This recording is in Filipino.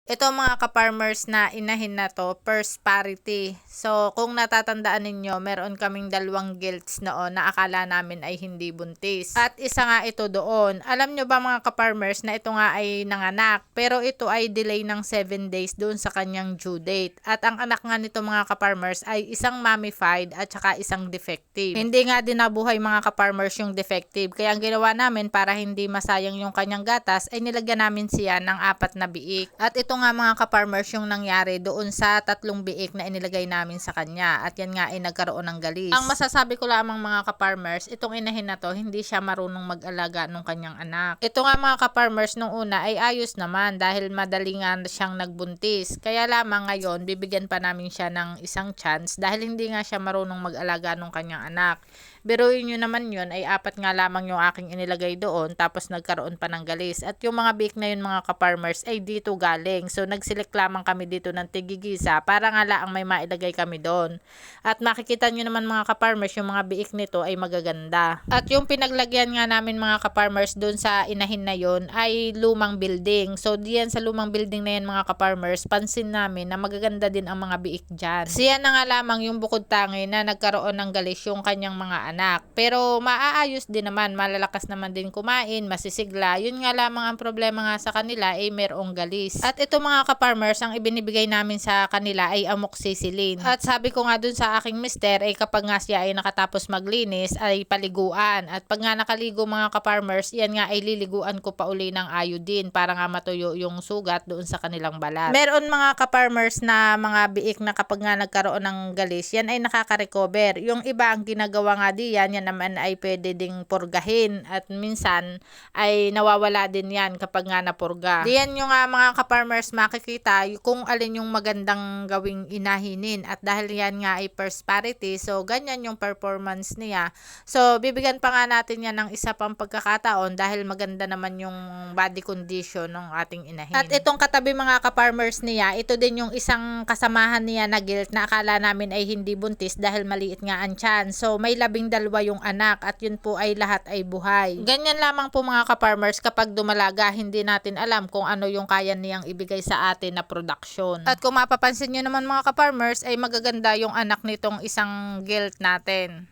Ito mga ka-farmers na inahin na to, first parity. So, kung natatandaan ninyo, meron kaming dalawang gilts noon na akala namin ay hindi buntis. At isa nga ito doon. Alam nyo ba mga ka-farmers na ito nga ay nanganak, pero ito ay delay ng 7 days doon sa kanyang due date. At ang anak nga nito mga ka-farmers ay isang mummified at saka isang defective. Hindi nga din nabuhay mga ka-farmers yung defective. Kaya ang ginawa namin para hindi masayang yung kanyang gatas ay nilagyan namin siya ng 4 na biik. At ito nga mga ka-farmers yung nangyari doon sa 3 biik na inilagay namin sa kanya, at yan nga ay nagkaroon ng galis. Ang masasabi ko lamang mga ka-farmers, itong inahin na to hindi siya marunong mag-alaga ng kanyang anak. Ito nga mga ka-farmers nung una ay ayos naman dahil madali nga siyang nagbuntis, kaya lamang ngayon bibigyan pa namin siya ng isang chance dahil hindi nga siya marunong mag-alaga ng kanyang anak. Biruin nyo naman yun ay 4 nga lamang yung aking inilagay doon, tapos nagkaroon pa ng galis. At yung mga biik na yun mga ka-farmers ay dito galing. So nagselect lamang kami dito ng tigigisa para nga laang may mailagay kami doon. At makikita nyo naman mga ka-farmers yung mga biik nito ay magaganda. At yung pinaglagyan nga namin mga ka-farmers doon sa inahin na yun ay lumang building. So diyan sa lumang building na yan mga ka-farmers, pansin namin na magaganda din ang mga biik dyan. Siya na nga lamang yung bukod tangi na nagkaroon ng galis yung kanyang mga anak. Pero maaayos din naman, malalakas naman din kumain, masisigla. Yun nga lamang ang problema nga sa kanila ay merong galis. At ito mga ka-farmers, ang ibinibigay namin sa kanila ay amoxicillin. At sabi ko nga dun sa aking mister ay kapag nga siya ay nakatapos maglinis ay paliguan. At pag nga nakaligo mga ka-farmers, yan nga ay liliguan ko pa uli ng iodine para nga matuyo yung sugat doon sa kanilang balat. Meron mga ka-farmers na mga biik na kapag nga nagkaroon ng galis, yan ay nakaka-recover. Yung iba ang ginagawa nga yan naman ay pwede ding purgahin, at minsan ay nawawala din yan kapag nga napurga. Diyan yung mga ka-farmers makikita kung alin yung magandang gawing inahinin, at dahil yan nga ay first parity, so ganyan yung performance niya. So bibigyan pa nga natin yan ng isa pang pagkakataon dahil maganda naman yung body condition ng ating inahin. At itong katabi mga ka-farmers niya, ito din yung isang kasamahan niya na gilt na akala namin ay hindi buntis dahil maliit nga ang tiyan. So may 12 yung anak, at yun po ay lahat ay buhay. Ganyan lamang po mga ka-farmers kapag dumalaga, hindi natin alam kung ano yung kaya niyang ibigay sa atin na production. At kung mapapansin nyo naman mga ka-farmers ay magaganda yung anak nitong isang gilt natin.